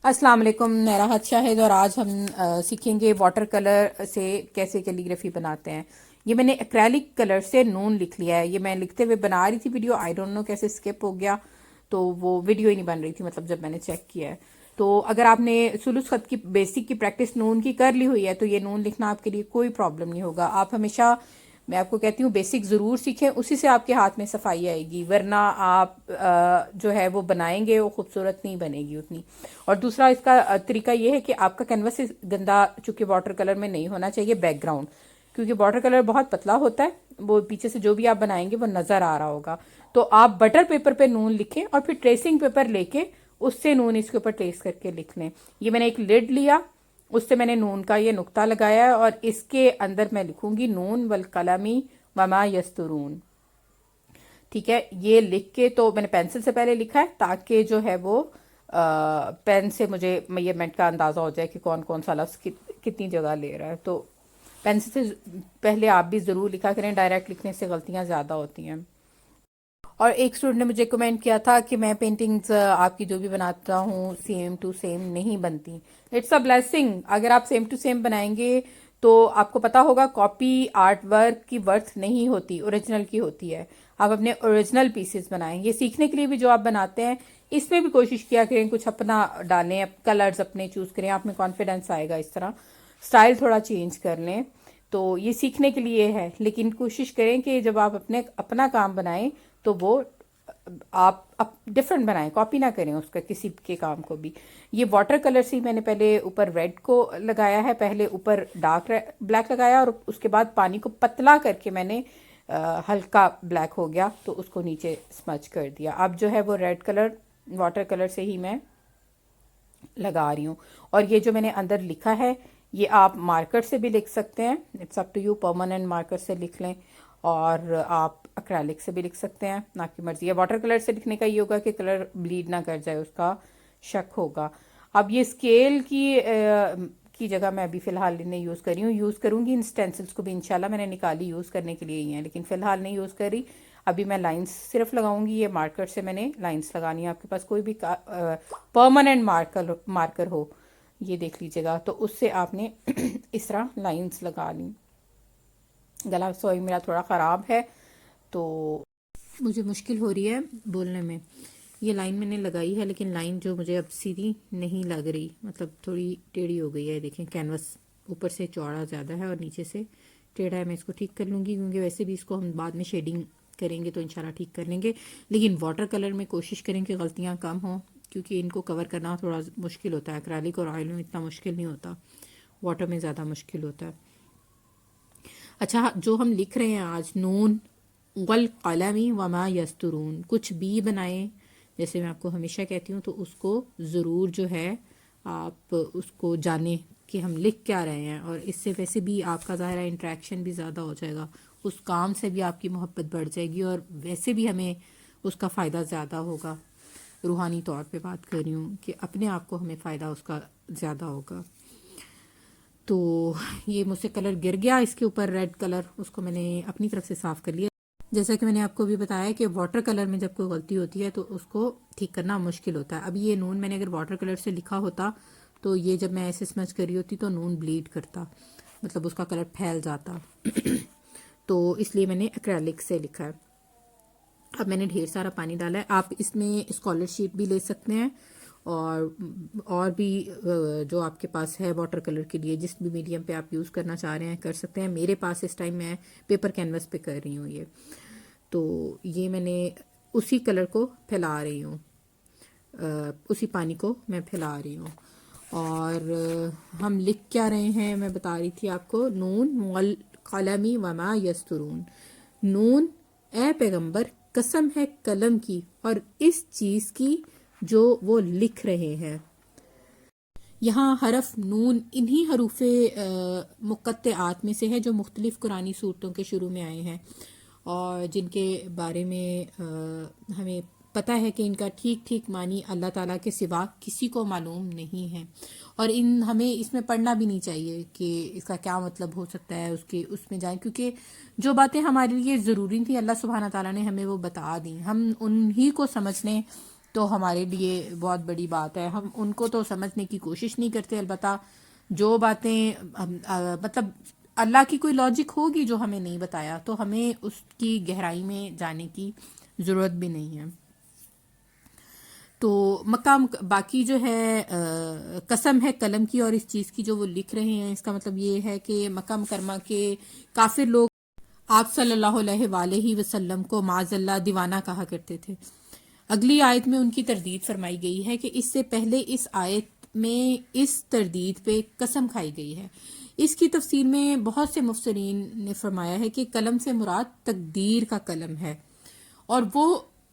السلام علیکم، میں راحت شاہد اور آج ہم سیکھیں گے واٹر کلر سے کیسے کیلیگرافی بناتے ہیں۔ یہ میں نے ایکریلک کلر سے نون لکھ لیا ہے، یہ میں لکھتے ہوئے بنا رہی تھی ویڈیو، آئی ڈونٹ نو کیسے اسکپ ہو گیا، تو وہ ویڈیو ہی نہیں بن رہی تھی، مطلب جب میں نے چیک کیا ہے۔ تو اگر آپ نے ثلث خط کی بیسک کی پریکٹس نون کی کر لی ہوئی ہے تو یہ نون لکھنا آپ کے لیے کوئی پرابلم نہیں ہوگا۔ آپ ہمیشہ، میں آپ کو کہتی ہوں، بیسک ضرور سیکھیں، اسی سے آپ کے ہاتھ میں صفائی آئے گی، ورنہ آپ جو ہے وہ بنائیں گے وہ خوبصورت نہیں بنے گی اتنی۔ اور دوسرا اس کا طریقہ یہ ہے کہ آپ کا کینوس گندا چونکہ واٹر کلر میں نہیں ہونا چاہیے، بیک گراؤنڈ، کیونکہ واٹر کلر بہت پتلا ہوتا ہے، وہ پیچھے سے جو بھی آپ بنائیں گے وہ نظر آ رہا ہوگا۔ تو آپ بٹر پیپر پہ نون لکھیں اور پھر ٹریسنگ پیپر لے کے اس سے نون اس کے اوپر ٹریس کر کے لکھ لیں۔ یہ میں نے ایک لڈ لیا، اس سے میں نے نون کا یہ نقطہ لگایا ہے اور اس کے اندر میں لکھوں گی نون والقلم وما یسطرون۔ ٹھیک ہے، یہ لکھ کے تو میں نے پینسل سے پہلے لکھا ہے تاکہ جو ہے وہ پین سے مجھے میجرمنٹ کا اندازہ ہو جائے کہ کون کون سا لفظ کتنی جگہ لے رہا ہے۔ تو پینسل سے پہلے آپ بھی ضرور لکھا کریں، ڈائریکٹ لکھنے سے غلطیاں زیادہ ہوتی ہیں۔ اور ایک اسٹوڈنٹ نے مجھے کمنٹ کیا تھا کہ میں پینٹنگز آپ کی جو بھی بناتا ہوں سیم ٹو سیم نہیں بنتی۔ اٹس اے بلیسنگ، اگر آپ سیم ٹو سیم بنائیں گے تو آپ کو پتا ہوگا کاپی آرٹ ورک کی ورتھ نہیں ہوتی، اوریجنل کی ہوتی ہے۔ آپ اپنے اوریجنل پیسز بنائیں، یہ سیکھنے کے لیے بھی جو آپ بناتے ہیں اس میں بھی کوشش کیا کریں کچھ اپنا ڈالیں، کلرز اپنے چوز کریں، آپ میں کانفیڈنس آئے گا۔ اس طرح سٹائل تھوڑا چینج کر لیں، تو یہ سیکھنے کے لیے ہے، لیکن کوشش کریں کہ جب آپ اپنا کام بنائیں تو وہ آپ ڈفرنٹ بنائیں، کاپی نہ کریں اس کا کسی کے کام کو بھی۔ یہ واٹر کلر سے میں نے پہلے اوپر ریڈ کو لگایا ہے، پہلے اوپر ڈارک بلیک لگایا اور اس کے بعد پانی کو پتلا کر کے میں نے ہلکا بلیک ہو گیا تو اس کو نیچے سمج کر دیا۔ اب جو ہے وہ ریڈ کلر واٹر کلر سے ہی میں لگا رہی ہوں۔ اور یہ جو میں نے اندر لکھا ہے یہ آپ مارکر سے بھی لکھ سکتے ہیں، it's up to you, permanent marker سے لکھ لیں، اور آپ ایکریلک سے بھی لکھ سکتے ہیں، آپ کی مرضی ہے۔ واٹر کلر سے لکھنے کا یہ ہوگا کہ کلر بلیڈ نہ کر جائے، اس کا شک ہوگا۔ اب یہ اسکیل کی جگہ میں ابھی فی الحال انہیں یوز کر رہی ہوں، یوز کروں گی ان اسٹینسلس کو بھی انشاءاللہ، میں نے نکالی یوز کرنے کے لیے ہی ہیں، لیکن فی الحال نہیں یوز کر رہی۔ ابھی میں لائنس صرف لگاؤں گی، یہ مارکر سے میں نے لائنس لگانی ہے۔ آپ کے پاس کوئی بھی پرماننٹ مارکر ہو، یہ دیکھ لیجیے گا، تو اس سے آپ نے اس طرح لائنس لگا لیں۔ گلا سوئی میرا تھوڑا خراب ہے تو مجھے مشکل ہو رہی ہے بولنے میں۔ یہ لائن میں نے لگائی ہے لیکن لائن جو مجھے اب سیدھی نہیں لگ رہی، مطلب تھوڑی ٹیڑھی ہو گئی ہے۔ دیکھیں کینوس اوپر سے چوڑا زیادہ ہے اور نیچے سے ٹیڑھا ہے، میں اس کو ٹھیک کر لوں گی کیونکہ ویسے بھی اس کو ہم بعد میں شیڈنگ کریں گے تو انشاءاللہ ٹھیک کر لیں گے۔ لیکن واٹر کلر میں کوشش کریں کہ غلطیاں کم ہوں کیونکہ ان کو کور کرنا تھوڑا مشکل ہوتا ہے، ایکریلک اور آئل میں اتنا مشکل نہیں ہوتا، واٹر میں زیادہ مشکل ہوتا ہے۔ اچھا، جو ہم لکھ رہے ہیں آج، نون والقلم وما یسطرون، کچھ بھی بنائیں جیسے میں آپ کو ہمیشہ کہتی ہوں، تو اس کو ضرور جو ہے آپ اس کو جانیں کہ ہم لکھ کیا رہے ہیں، اور اس سے ویسے بھی آپ کا ظاہرہ انٹریکشن بھی زیادہ ہو جائے گا، اس کام سے بھی آپ کی محبت بڑھ جائے گی اور ویسے بھی ہمیں اس کا فائدہ زیادہ ہوگا۔ روحانی طور پہ بات کر رہی ہوں کہ اپنے آپ کو ہمیں فائدہ اس کا زیادہ ہوگا۔ تو یہ مجھ سے کلر گر گیا اس کے اوپر، ریڈ کلر، اس کو میں نے اپنی طرف سے صاف کر لیا۔ جیسا کہ میں نے آپ کو بھی بتایا کہ واٹر کلر میں جب کوئی غلطی ہوتی ہے تو اس کو ٹھیک کرنا مشکل ہوتا ہے۔ اب یہ نون میں نے اگر واٹر کلر سے لکھا ہوتا تو یہ جب میں ایسے سمجھ کر رہی ہوتی تو نون بلیڈ کرتا، مطلب اس کا کلر پھیل جاتا تو اس لیے میں نے ایکریلک سے لکھا ہے۔ اب میں نے ڈھیر سارا پانی ڈالا ہے، آپ اس میں اسکالر شیٹ بھی لے سکتے ہیں اور بھی جو آپ کے پاس ہے واٹر کلر کے لیے، جس بھی میڈیم پہ آپ یوز کرنا چاہ رہے ہیں کر سکتے ہیں۔ میرے پاس اس ٹائم میں پیپر کینوس پہ کر رہی ہوں یہ، تو یہ میں نے اسی کلر کو پھیلا رہی ہوں، اسی پانی کو میں پھیلا رہی ہوں۔ اور ہم لکھ کیا رہے ہیں میں بتا رہی تھی آپ کو، نون والقلم وما یسطرون، نون اے پیغمبر قسم ہے قلم کی اور اس چیز کی جو وہ لکھ رہے ہیں۔ یہاں حرف نون انہی حروف مقطعات میں سے ہے جو مختلف قرآنی صورتوں کے شروع میں آئے ہیں اور جن کے بارے میں ہمیں پتہ ہے کہ ان کا ٹھیک ٹھیک معنی اللہ تعالیٰ کے سوا کسی کو معلوم نہیں ہے، اور ہمیں اس میں پڑھنا بھی نہیں چاہیے کہ اس کا کیا مطلب ہو سکتا ہے، اس میں جائیں، کیونکہ جو باتیں ہمارے لیے ضروری تھیں اللہ سبحانہ تعالیٰ نے ہمیں وہ بتا دیں، ہم انہی کو سمجھ لیں تو ہمارے لیے بہت بڑی بات ہے. ہم ان کو تو سمجھنے کی کوشش نہیں کرتے. البتہ جو باتیں مطلب اللہ کی کوئی لاجک ہوگی جو ہمیں نہیں بتایا تو ہمیں اس کی گہرائی میں جانے کی ضرورت بھی نہیں ہے. تو مقام باقی جو ہے قسم ہے قلم کی اور اس چیز کی جو وہ لکھ رہے ہیں، اس کا مطلب یہ ہے کہ مکہ مکرمہ کے کافر لوگ آپ صلی اللہ علیہ وآلہ وسلم کو معاذ اللہ دیوانہ کہا کرتے تھے. اگلی آیت میں ان کی تردید فرمائی گئی ہے کہ اس سے پہلے اس آیت میں اس تردید پہ قسم کھائی گئی ہے. اس کی تفسیر میں بہت سے مفسرین نے فرمایا ہے کہ قلم سے مراد تقدیر کا قلم ہے اور وہ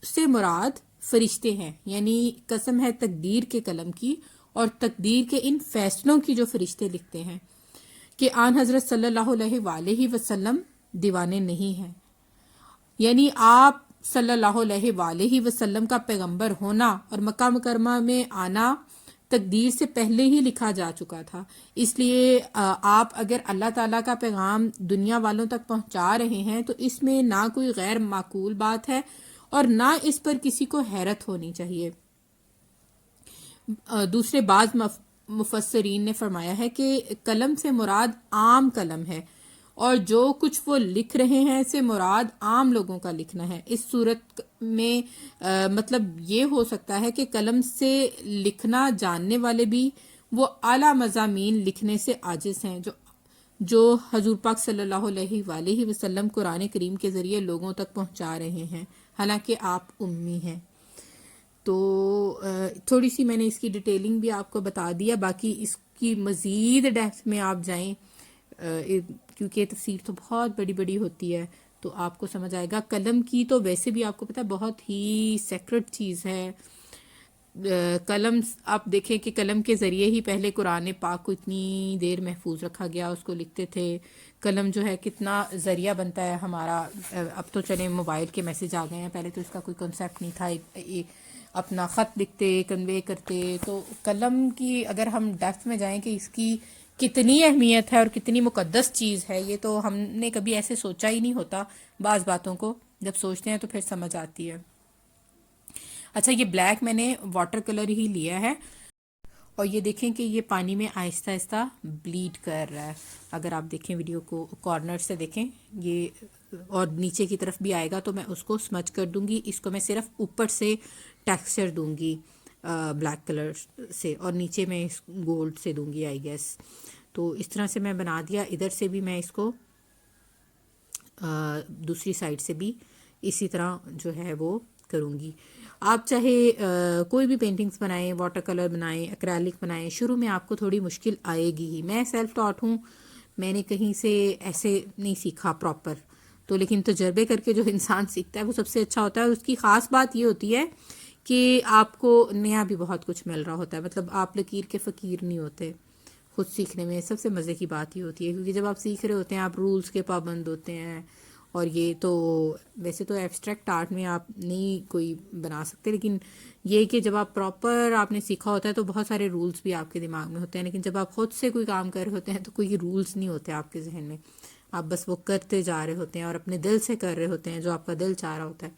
سے مراد فرشتے ہیں، یعنی قسم ہے تقدیر کے قلم کی اور تقدیر کے ان فیصلوں کی جو فرشتے لکھتے ہیں کہ آن حضرت صلی اللہ علیہ وآلہ وسلم دیوانے نہیں ہیں. یعنی آپ صلی اللہ علیہ وآلہ وسلم کا پیغمبر ہونا اور مکہ مکرمہ میں آنا تقدیر سے پہلے ہی لکھا جا چکا تھا. اس لیے آپ اگر اللہ تعالیٰ کا پیغام دنیا والوں تک پہنچا رہے ہیں تو اس میں نہ کوئی غیر معقول بات ہے اور نہ اس پر کسی کو حیرت ہونی چاہیے. دوسرے بعض مفسرین نے فرمایا ہے کہ قلم سے مراد عام قلم ہے اور جو کچھ وہ لکھ رہے ہیں سے مراد عام لوگوں کا لکھنا ہے. اس صورت میں مطلب یہ ہو سکتا ہے کہ قلم سے لکھنا جاننے والے بھی وہ اعلیٰ مضامین لکھنے سے عاجز ہیں جو حضور پاک صلی اللہ علیہ وآلہ وسلم قرآن کریم کے ذریعے لوگوں تک پہنچا رہے ہیں، حالانکہ آپ امی ہیں. تو تھوڑی سی میں نے اس کی ڈیٹیلنگ بھی آپ کو بتا دیا. باقی اس کی مزید ڈیپتھ میں آپ جائیں کیونکہ تفسیر تو بہت بڑی بڑی ہوتی ہے تو آپ کو سمجھ آئے گا. قلم کی تو ویسے بھی آپ کو پتہ ہے بہت ہی سیکرٹ چیز ہے. قلم آپ دیکھیں کہ قلم کے ذریعے ہی پہلے قرآن پاک کو اتنی دیر محفوظ رکھا گیا، اس کو لکھتے تھے. قلم جو ہے کتنا ذریعہ بنتا ہے ہمارا. اب تو چلیں موبائل کے میسج آ گئے ہیں، پہلے تو اس کا کوئی کنسیپٹ نہیں تھا. اپنا خط لکھتے کنوے کرتے. تو قلم کی اگر ہم ڈیپتھ میں جائیں کہ اس کی کتنی اہمیت ہے اور کتنی مقدس چیز ہے، یہ تو ہم نے کبھی ایسے سوچا ہی نہیں ہوتا. بعض باتوں کو جب سوچتے ہیں تو پھر سمجھ آتی ہے. اچھا، یہ بلیک میں نے واٹر کلر ہی لیا ہے اور یہ دیکھیں کہ یہ پانی میں آہستہ آہستہ بلیڈ کر رہا ہے. اگر آپ دیکھیں ویڈیو کو کارنر سے دیکھیں یہ اور نیچے کی طرف بھی آئے گا تو میں اس کو سمجھ کر دوں گی. اس کو میں صرف اوپر سے ٹیکسچر دوں گی بلیک کلر سے اور نیچے میں اس گولڈ سے دوں گی آئی گیس. تو اس طرح سے میں بنا دیا. ادھر سے بھی میں اس کو دوسری سائڈ سے بھی اسی طرح جو ہے وہ کروں گی. آپ چاہے کوئی بھی پینٹنگز بنائیں، واٹر کلر بنائیں، ایکریلک بنائیں، شروع میں آپ کو تھوڑی مشکل آئے گی ہی. میں سیلف ٹاٹ ہوں، میں نے کہیں سے ایسے نہیں سیکھا پراپر. تو لیکن تجربے کر کے جو انسان سیکھتا ہے وہ سب سے اچھا ہوتا ہے. اس کی خاص بات یہ ہوتی ہے کہ آپ کو نیا بھی بہت کچھ مل رہا ہوتا ہے. مطلب آپ لکیر کے فقیر نہیں ہوتے. خود سیکھنے میں سب سے مزے کی بات یہ ہوتی ہے کیونکہ جب آپ سیکھ رہے ہوتے ہیں آپ رولز کے پابند ہوتے ہیں. اور یہ تو ویسے تو ایبسٹریکٹ آرٹ میں آپ نہیں کوئی بنا سکتے، لیکن یہ کہ جب آپ پراپر آپ نے سیکھا ہوتا ہے تو بہت سارے رولز بھی آپ کے دماغ میں ہوتے ہیں. لیکن جب آپ خود سے کوئی کام کر رہے ہوتے ہیں تو کوئی رولز نہیں ہوتے آپ کے ذہن میں. آپ بس وہ کرتے جا رہے ہوتے ہیں اور اپنے دل سے کر رہے ہوتے ہیں جو آپ کا دل چاہ رہا ہوتا ہے.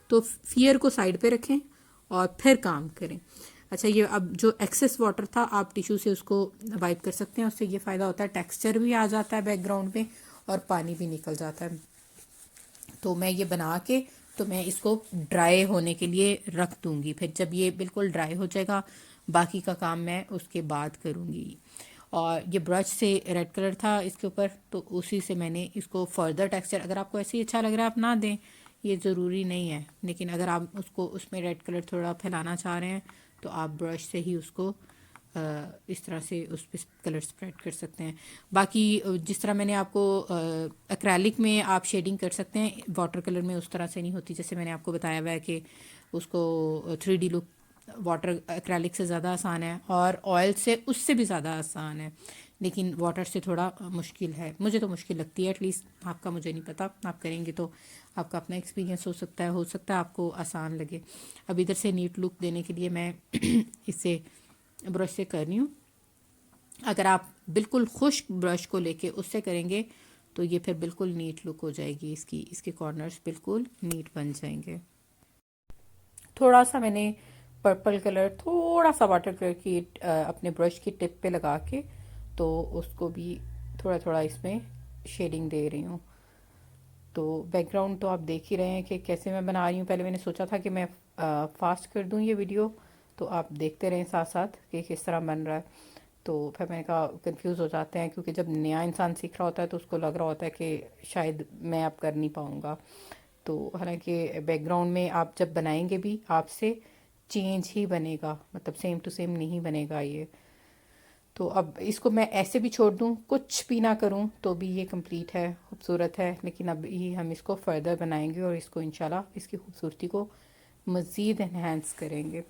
تو فیئر کو سائڈ پہ رکھیں اور پھر کام کریں. اچھا، یہ اب جو ایکسیس واٹر تھا آپ ٹیشو سے اس کو وائپ کر سکتے ہیں. اس سے یہ فائدہ ہوتا ہے ٹیکسچر بھی آ جاتا ہے بیک گراؤنڈ میں اور پانی بھی نکل جاتا ہے. تو میں یہ بنا کے تو میں اس کو ڈرائی ہونے کے لیے رکھ دوں گی. پھر جب یہ بالکل ڈرائی ہو جائے گا باقی کا کام میں اس کے بعد کروں گی. اور یہ برش سے ریڈ کلر تھا اس کے اوپر تو اسی سے میں نے اس کو فردر ٹیکسچر، اگر آپ کو ایسے ہی اچھا لگ رہا ہے آپ نہ دیں، یہ ضروری نہیں ہے. لیکن اگر آپ اس کو اس میں ریڈ کلر تھوڑا پھیلانا چاہ رہے ہیں تو آپ برش سے ہی اس کو اس طرح سے اس پہ کلر اسپریڈ کر سکتے ہیں. باقی جس طرح میں نے آپ کو ایکریلک میں آپ شیڈنگ کر سکتے ہیں، واٹر کلر میں اس طرح سے نہیں ہوتی. جیسے میں نے آپ کو بتایا ہوا ہے کہ اس کو 3D لک واٹر ایکریلک سے زیادہ آسان ہے اور آئل سے اس سے بھی زیادہ آسان ہے، لیکن واٹر سے تھوڑا مشکل ہے. مجھے تو مشکل لگتی ہے، ایٹ لیسٹ آپ کا مجھے نہیں پتا. آپ کریں گے تو آپ کا اپنا ایکسپیرینس ہو سکتا ہے آپ کو آسان لگے. اب ادھر سے نیٹ لک دینے کے لیے میں اسے برش سے کر رہی ہوں. اگر آپ بالکل خشک برش کو لے کے اس سے کریں گے تو یہ پھر بالکل نیٹ لک ہو جائے گی. اس کے کارنرز بالکل نیٹ بن جائیں گے. تھوڑا سا میں نے پرپل کلر تھوڑا سا واٹر کلر کی اپنے برش کی ٹپ پہ لگا کے تو اس کو بھی تھوڑا تھوڑا اس میں شیڈنگ دے رہی ہوں. تو بیک گراؤنڈ تو آپ دیکھ ہی رہے ہیں کہ کیسے میں بنا رہی ہوں. پہلے میں نے سوچا تھا کہ میں فاسٹ کر دوں یہ ویڈیو، تو آپ دیکھتے رہیں ساتھ ساتھ کہ کس طرح بن رہا ہے. تو پھر میں نے کہا کنفیوز ہو جاتے ہیں، کیونکہ جب نیا انسان سیکھ رہا ہوتا ہے تو اس کو لگ رہا ہوتا ہے کہ شاید میں اب کر نہیں پاؤں گا. تو حالانکہ بیک گراؤنڈ میں آپ جب بنائیں گے بھی آپ سے چینج ہی بنے گا، مطلب سیم ٹو سیم نہیں بنے گا یہ. تو اب اس کو میں ایسے بھی چھوڑ دوں، کچھ بھی نہ کروں تو بھی یہ کمپلیٹ ہے، خوبصورت ہے. لیکن اب ہی ہم اس کو فردر بنائیں گے اور اس کو انشاءاللہ اس کی خوبصورتی کو مزید انہینس کریں گے.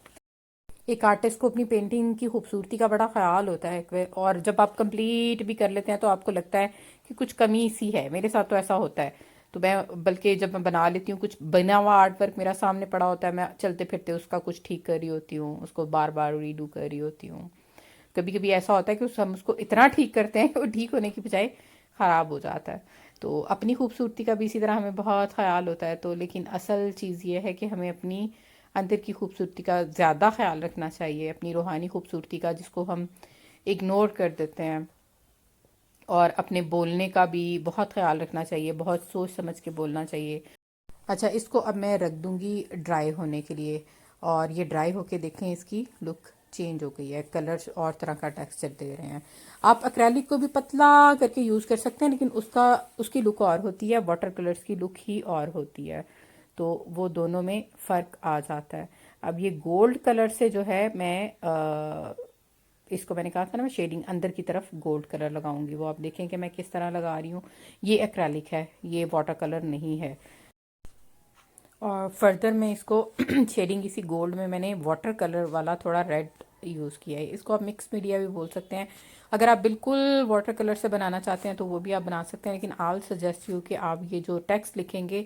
ایک آرٹسٹ کو اپنی پینٹنگ کی خوبصورتی کا بڑا خیال ہوتا ہے، اور جب آپ کمپلیٹ بھی کر لیتے ہیں تو آپ کو لگتا ہے کہ کچھ کمی سی ہے. میرے ساتھ تو ایسا ہوتا ہے. تو میں بلکہ جب میں بنا لیتی ہوں کچھ بنا ہوا آرٹ ورک میرا سامنے پڑا ہوتا ہے، میں چلتے پھرتے اس کا کچھ ٹھیک کر رہی ہوتی ہوں، اس کو بار بار ریڈو کر رہی ہوتی ہوں. کبھی کبھی ایسا ہوتا ہے کہ ہم اس کو اتنا ٹھیک کرتے ہیں کہ وہ ٹھیک ہونے کی بجائے خراب ہو جاتا ہے. تو اپنی خوبصورتی کا بھی اسی طرح ہمیں بہت خیال ہوتا ہے. تو لیکن اصل چیز یہ ہے کہ ہمیں اپنی اندر کی خوبصورتی کا زیادہ خیال رکھنا چاہیے، اپنی روحانی خوبصورتی کا جس کو ہم اگنور کر دیتے ہیں. اور اپنے بولنے کا بھی بہت خیال رکھنا چاہیے، بہت سوچ سمجھ کے بولنا چاہیے. اچھا، اس کو اب میں رکھ دوں گی ڈرائی ہونے کے لیے. اور یہ ڈرائی ہو کے دیکھیں اس کی لک چینج ہو گئی ہے، کلر اور طرح کا ٹیکسچر دے رہے ہیں. آپ ایکریلک کو بھی پتلا کر کے یوز کر سکتے ہیں، لیکن اس کی لک اور ہوتی ہے، واٹر کلرز کی لک ہی اور ہوتی ہے. تو وہ دونوں میں فرق آ جاتا ہے. اب یہ گولڈ کلر سے جو ہے میں اس کو میں نے کہا تھا نا میں شیڈنگ اندر کی طرف گولڈ کلر لگاؤں گی. وہ آپ دیکھیں کہ میں کس طرح لگا رہی ہوں. یہ ایکریلک ہے، یہ واٹر کلر نہیں ہے. اور فردر میں اس کو شیڈنگ اسی گولڈ میں نے واٹر کلر والا تھوڑا ریڈ یوز کیا ہے. اس کو آپ مکس میڈیا بھی بول سکتے ہیں. اگر آپ بالکل واٹر کلر سے بنانا چاہتے ہیں تو وہ بھی آپ بنا سکتے ہیں، لیکن آل سجیسٹ یو کہ آپ یہ جو ٹیکسٹ لکھیں گے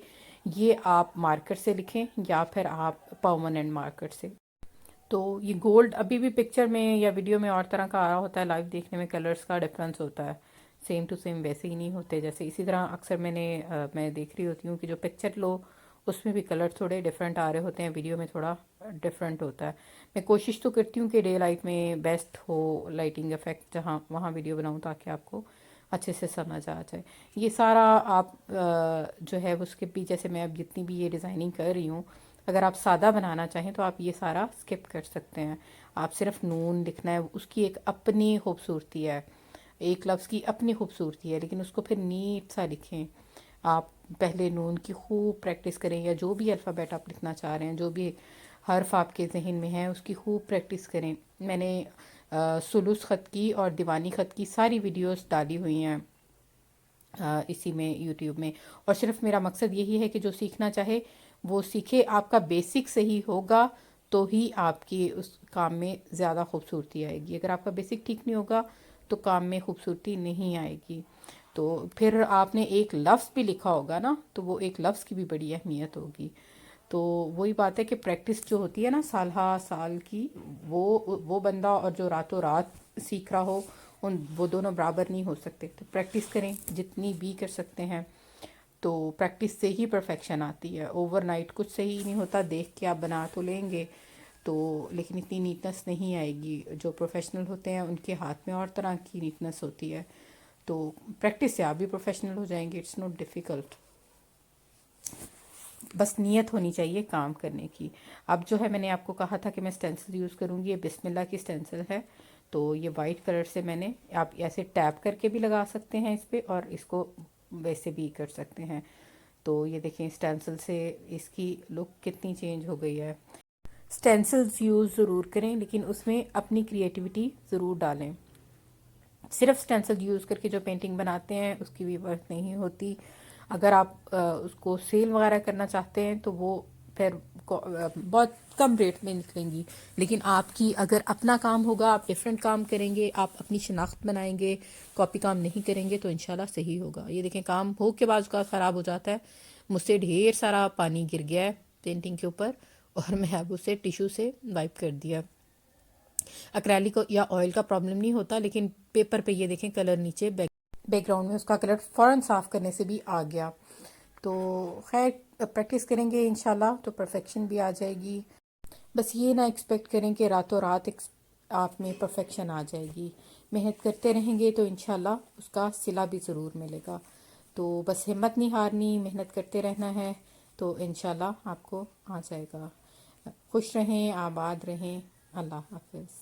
یہ آپ مارکر سے لکھیں یا پھر آپ پرماننٹ مارکر سے. تو یہ گولڈ ابھی بھی پکچر میں یا ویڈیو میں اور طرح کا آ رہا ہوتا ہے، لائیو دیکھنے میں کلرز کا ڈفرینس ہوتا ہے، سیم ٹو سیم ویسے ہی نہیں ہوتے. جیسے اسی طرح اکثر میں دیکھ رہی ہوتی ہوں کہ جو پکچر لو اس میں بھی کلر تھوڑے ڈفرینٹ آ رہے ہوتے ہیں، ویڈیو میں تھوڑا ڈفرینٹ ہوتا ہے. میں کوشش تو کرتی ہوں کہ ڈے لائٹ میں بیسٹ ہو لائٹنگ افیکٹ، جہاں وہاں ویڈیو بناؤں تاکہ آپ کو اچھے سے سمجھ آ جائے. یہ سارا آپ جو ہے اس کے بھی، جیسے میں اب جتنی بھی یہ ڈیزائننگ کر رہی ہوں، اگر آپ سادہ بنانا چاہیں تو آپ یہ سارا اسکپ کر سکتے ہیں. آپ صرف نون لکھنا ہے، اس کی ایک اپنی خوبصورتی ہے، ایک لفظ کی اپنی خوبصورتی ہے، لیکن اس کو پھر نیٹ سا لکھیں. آپ پہلے نون کی خوب پریکٹس کریں، یا جو بھی الفابیٹ آپ لکھنا چاہ رہے ہیں، جو بھی حرف آپ کے ذہن میں ہیں اس کی خوب پریکٹس کریں. میں نے سلوس خط کی اور دیوانی خط کی ساری ویڈیوز ڈالی ہوئی ہیں اسی میں یوٹیوب میں. اور صرف میرا مقصد یہی ہے کہ جو سیکھنا چاہے وہ سیکھے. آپ کا بیسک صحیح ہوگا تو ہی آپ کی اس کام میں زیادہ خوبصورتی آئے گی. اگر آپ کا بیسک ٹھیک نہیں ہوگا تو کام میں خوبصورتی نہیں آئے گی. تو پھر آپ نے ایک لفظ بھی لکھا ہوگا نا، تو وہ ایک لفظ کی بھی بڑی اہمیت ہوگی. تو وہی بات ہے کہ پریکٹس جو ہوتی ہے نا سال ہا سال کی، وہ بندہ اور جو راتوں رات سیکھ رہا ہو، وہ دونوں برابر نہیں ہو سکتے. تو پریکٹس کریں جتنی بھی کر سکتے ہیں. تو پریکٹس سے ہی پرفیکشن آتی ہے. اوور نائٹ کچھ صحیح نہیں ہوتا. دیکھ کے آپ بنا تو لیں گے تو لیکن اتنی نیٹنس نہیں آئے گی. جو پروفیشنل ہوتے ہیں ان کے ہاتھ میں اور طرح کی نیٹنس ہوتی ہے. تو پریکٹس سے آپ بھی پروفیشنل ہو جائیں گے. اٹس ناٹ ڈیفیکلٹ، بس نیت ہونی چاہیے کام کرنے کی. اب جو ہے میں نے آپ کو کہا تھا کہ میں اسٹینسل یوز کروں گی. یہ بسم اللہ کی اسٹینسل ہے. تو یہ وائٹ کلر سے میں نے، آپ ایسے ٹیپ کر کے بھی لگا سکتے ہیں اس پہ، اور اس کو ویسے بھی کر سکتے ہیں. تو یہ دیکھیں اسٹینسل سے اس کی لک کتنی چینج ہو گئی ہے. اسٹینسلز یوز ضرور کریں، لیکن اس میں اپنی کریٹیوٹی ضرور ڈالیں. صرف اسٹینسل یوز کر کے جو پینٹنگ بناتے ہیں اس کی بھی ورتھ نہیں ہوتی. اگر آپ اس کو سیل وغیرہ کرنا چاہتے ہیں تو وہ پھر بہت کم ریٹ میں نکلیں گی. لیکن آپ کی اگر اپنا کام ہوگا، آپ ڈفرینٹ کام کریں گے، آپ اپنی شناخت بنائیں گے، کاپی کام نہیں کریں گے، تو انشاءاللہ صحیح ہوگا. یہ دیکھیں کام ہو کے بعد کا خراب ہو جاتا ہے. مجھ سے ڈھیر سارا پانی گر گیا ہے پینٹنگ کے اوپر، اور میں اب اسے ٹیشو سے وائپ کر دیا. ایکریلک یا آئل کا پرابلم نہیں ہوتا، لیکن پیپر پہ یہ دیکھیں کلر نیچے بیک گراؤنڈ میں اس کا کلر فوراً صاف کرنے سے بھی آ گیا. تو خیر پریکٹس کریں گے انشاءاللہ تو پرفیکشن بھی آ جائے گی. بس یہ نہ ایکسپیکٹ کریں کہ راتوں رات آپ میں پرفیکشن آ جائے گی. محنت کرتے رہیں گے تو انشاءاللہ اس کا صلہ بھی ضرور ملے گا. تو بس ہمت نہیں ہارنی، محنت کرتے رہنا ہے تو انشاءاللہ آپ کو آ جائے گا. خوش رہیں، آباد رہیں. اللہ حافظ.